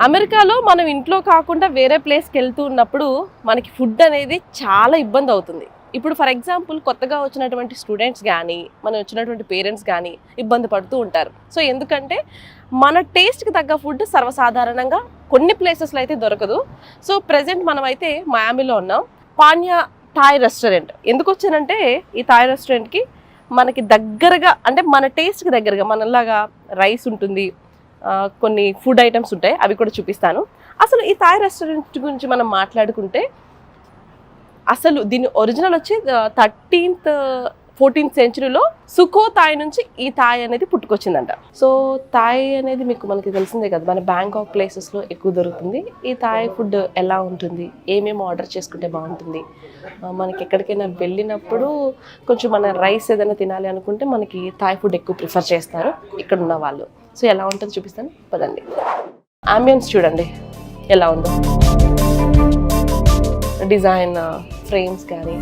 అమెరికాలో మనం ఇంట్లో కాకుండా వేరే ప్లేస్కి వెళ్తూ ఉన్నప్పుడు మనకి ఫుడ్ అనేది చాలా ఇబ్బంది అవుతుంది. ఇప్పుడు ఫర్ ఎగ్జాంపుల్ కొత్తగా వచ్చినటువంటి స్టూడెంట్స్ కానీ మనం వచ్చినటువంటి పేరెంట్స్ కానీ ఇబ్బంది పడుతూ ఉంటారు. సో ఎందుకంటే మన టేస్ట్కి తగ్గ ఫుడ్ సర్వసాధారణంగా కొన్ని ప్లేసెస్లో అయితే దొరకదు. సో ప్రజెంట్ మనం అయితే మయామిలో ఉన్నాం. Panineeya Thai restaurant. ఎందుకు వచ్చానంటే ఈ థాయ్ రెస్టారెంట్కి మనకి దగ్గరగా, అంటే మన టేస్ట్కి దగ్గరగా, మనలాగా రైస్ ఉంటుంది, కొన్ని ఫుడ్ ఐటమ్స్ ఉంటాయి, అవి కూడా చూపిస్తాను. అసలు ఈ థాయ్ రెస్టారెంట్ గురించి మనం మాట్లాడుకుంటే అసలు దీని ఒరిజినల్ వచ్చి 14th సెంచరీలో సుకో థాయ్ నుంచి ఈ థాయ్ అనేది పుట్టుకొచ్చిందంట. సో థాయ్ అనేది మనకి తెలిసిందే కదా, మన బ్యాంకాక్ ప్లేసెస్లో ఎక్కువ దొరుకుతుంది. ఈ థాయ్ ఫుడ్ ఎలా ఉంటుంది, ఏమేమి ఆర్డర్ చేసుకుంటే బాగుంటుంది, మనకి ఎక్కడికైనా వెళ్ళినప్పుడు కొంచెం మన రైస్ ఏదైనా తినాలి అనుకుంటే మనకి థాయ్ ఫుడ్ ఎక్కువ ప్రిఫర్ చేస్తారు ఇక్కడ ఉన్న వాళ్ళు. సో ఎలా ఉంటుందో చూపిస్తాను, పదండి. అంబియన్స్ చూడండి ఎలా ఉందో, డిజైన్, ఫ్రేమ్స్ కానీ.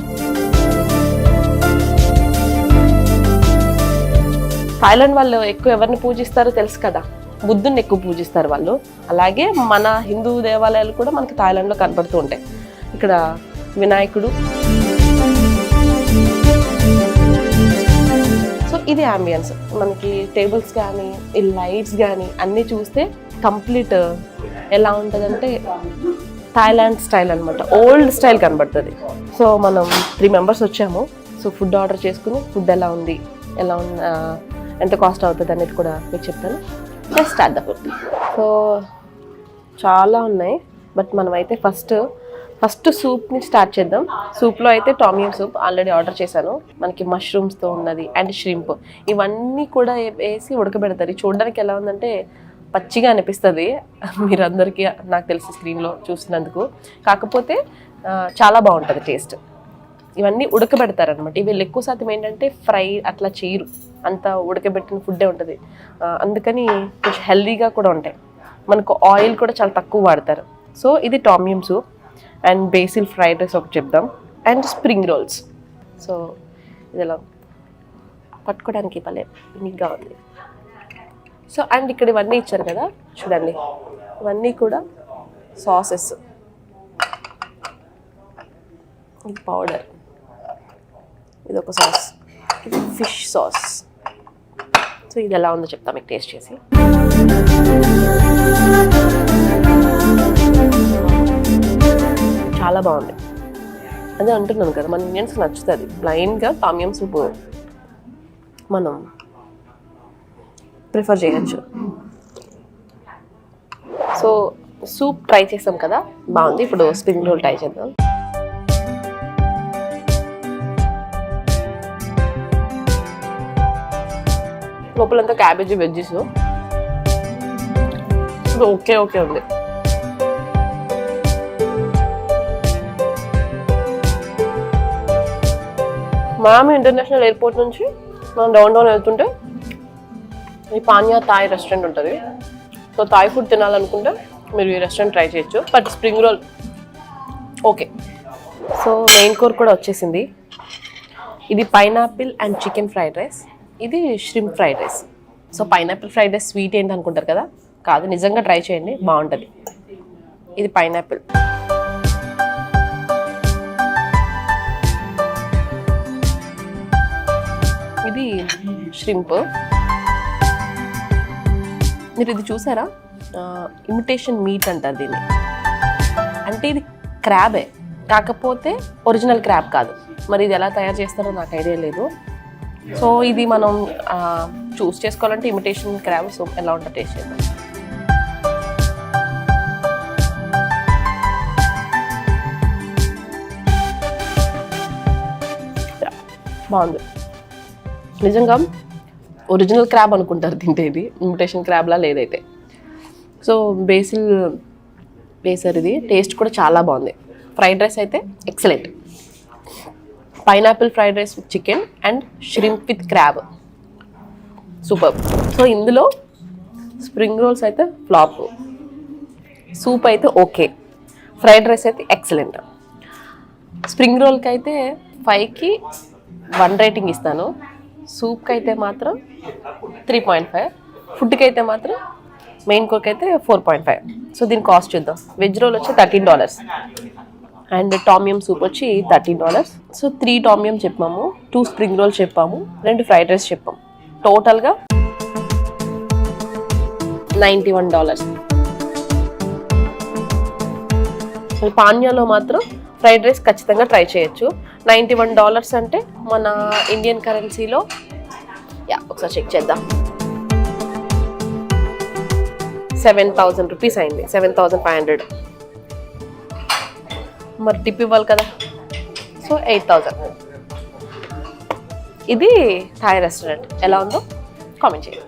థాయిలాండ్ వాళ్ళు ఎక్కువ ఎవరిని పూజిస్తారో తెలుసు కదా, బుద్ధుని ఎక్కువ పూజిస్తారు వాళ్ళు. అలాగే మన హిందూ దేవాలయాలు కూడా మనకి థాయిలాండ్లో కనబడుతూ ఉంటాయి. ఇక్కడ వినాయకుడు. సో ఇది అంబియన్స్. మనకి టేబుల్స్ కానీ ఈ లైట్స్ కానీ అన్నీ చూస్తే కంప్లీట్ ఎలా ఉంటుందంటే థాయిలాండ్ స్టైల్ అనమాట, ఓల్డ్ స్టైల్ కనబడుతుంది. సో మనం 3 మెంబర్స్ వచ్చాము. సో ఫుడ్ ఆర్డర్ చేసుకుని ఫుడ్ ఎలా ఉంది, ఎంత కాస్ట్ అవుతుంది అనేది కూడా మీకు చెప్తాను. Just start the food. So చాలా ఉన్నాయి, బట్ మనమైతే ఫస్ట్ సూప్ని స్టార్ట్ చేద్దాం. సూప్లో అయితే టామియం సూప్ ఆల్రెడీ ఆర్డర్ చేశాను. మనకి మష్రూమ్స్తో ఉన్నది అండ్ ష్రింప్, ఇవన్నీ కూడా వేసి ఉడకబెడతారు. చూడడానికి ఎలా ఉందంటే పచ్చిగా అనిపిస్తుంది మీరందరికీ, నాకు తెలిసి స్క్రీన్లో చూసినందుకు. కాకపోతే చాలా బాగుంటుంది టేస్ట్. ఇవన్నీ ఉడకబెడతారనమాట. వీళ్ళు ఎక్కువ శాతం ఏంటంటే ఫ్రై అట్లా చేయరు, అంత ఉడకబెట్టిన ఫుడ్డే ఉంటుంది. అందుకని కొంచెం హెల్దీగా కూడా ఉంటాయి. మనకు ఆయిల్ కూడా చాలా తక్కువ వాడతారు. సో ఇది tom yum soup and basil fried rice ఒకటి చెప్దాం, అండ్ స్ప్రింగ్ రోల్స్. సో ఇది ఇలా పట్టుకోవడానికి భలే యూనిక్గా ఉంది. సో అండ్ ఇక్కడ ఇవన్నీ ఇచ్చారు కదా చూడండి, ఇవన్నీ కూడా సాసెస్. ఇది పౌడర్, ఇది ఒక సాస్, ఇది ఫిష్ సాస్. సో ఇది ఎలా ఉందో చెప్తా మీకు టేస్ట్ చేసి. చాలా బాగుంది. అదే అంటున్నాను కదా, మన ఇండియన్స్కి నచ్చుతుంది. ప్లెయిన్గా టామియం సూప్ మనం ప్రిఫర్ చేయొచ్చు. సో సూప్ ట్రై చేసాం కదా, బాగుంది. ఇప్పుడు స్ప్రింగ్ రోల్ ట్రై చేద్దాం. లోపలంతా క్యాబేజీ, వెజ్జెస్. ఓకే ఉంది. మయామి ఇంటర్నేషనల్ ఎయిర్పోర్ట్ నుంచి మనం డౌన్ వెళ్తుంటే ఈ పాన్యా థాయ్ రెస్టారెంట్ ఉంటుంది. సో థాయ్ ఫుడ్ తినాలనుకుంటే మీరు ఈ రెస్టారెంట్ ట్రై చేయొచ్చు. But spring roll okay. So main course కూడా వచ్చేసింది. ఇది pineapple and chicken fried rice, ఇది shrimp fried rice. So pineapple fried rice sweet ఏంటి అనుకుంటారు కదా, కాదు, నిజంగా ట్రై చేయండి, బాగుంటుంది. ఇది పైనాపిల్. ఇది ష్రింప్. మీరు ఇది చూసారా, ఇమిటేషన్ మీట్ అంటారు దీన్ని. అంటే ఇది క్రాబే, కాకపోతే ఒరిజినల్ క్రాబ్ కాదు. మరి ఇది ఎలా తయారు చేస్తారో నాకు ఐడియా లేదు. సో ఇది మనం చూస్ చేసుకోవాలంటే ఇమిటేషన్ క్రాబ్. సో ఎలా ఉంటుందో టేస్ట్ చేద్దాం. బాగుంది. నిజంగా ఒరిజినల్ క్రాబ్ అనుకుంటారు తింటే, ఇది ఇమిటేషన్ క్రాబ్లా లేదైతే. సో బేసిల్ వేసారు. ఇది టేస్ట్ కూడా చాలా బాగుంది. ఫ్రైడ్ రైస్ అయితే excellent. Pineapple fried rice with chicken and shrimp with crab, super. So ఇందులో స్ప్రింగ్ రోల్స్ అయితే ఫ్లాప్, సూప్ అయితే ఓకే, ఫ్రైడ్ రైస్ అయితే ఎక్సలెంట్. స్ప్రింగ్ రోల్కి అయితే 5కి 1 రేటింగ్ ఇస్తాను. సూప్కి అయితే మాత్రం 3.5, ఫుడ్కి అయితే మాత్రం మెయిన్ కోక్ అయితే 4.5. సో దీని కాస్ట్ చూద్దాం. వెజ్ రోల్ వచ్చి $13 అండ్ టామియం సూప్ వచ్చి $13. సో 3 టామియం చెప్పాము, 2 స్ప్రింగ్ రోల్ చెప్పాము, 2 ఫ్రైడ్ రైస్ చెప్పాము. టోటల్గా $91. పాన్యాలో మాత్రం ఫ్రైడ్ రైస్ ఖచ్చితంగా ట్రై చేయొచ్చు. $91 అంటే మన ఇండియన్ కరెన్సీలో ఒకసారి చెక్ చేద్దాం, 7,000 రూపీస్ అయింది, 7,500. మరి టిప్ ఇవ్వాలి కదా, సో 8,000. ఇది థాయ్ రెస్టారెంట్. ఎలా ఉందో కామెంట్ చేయండి.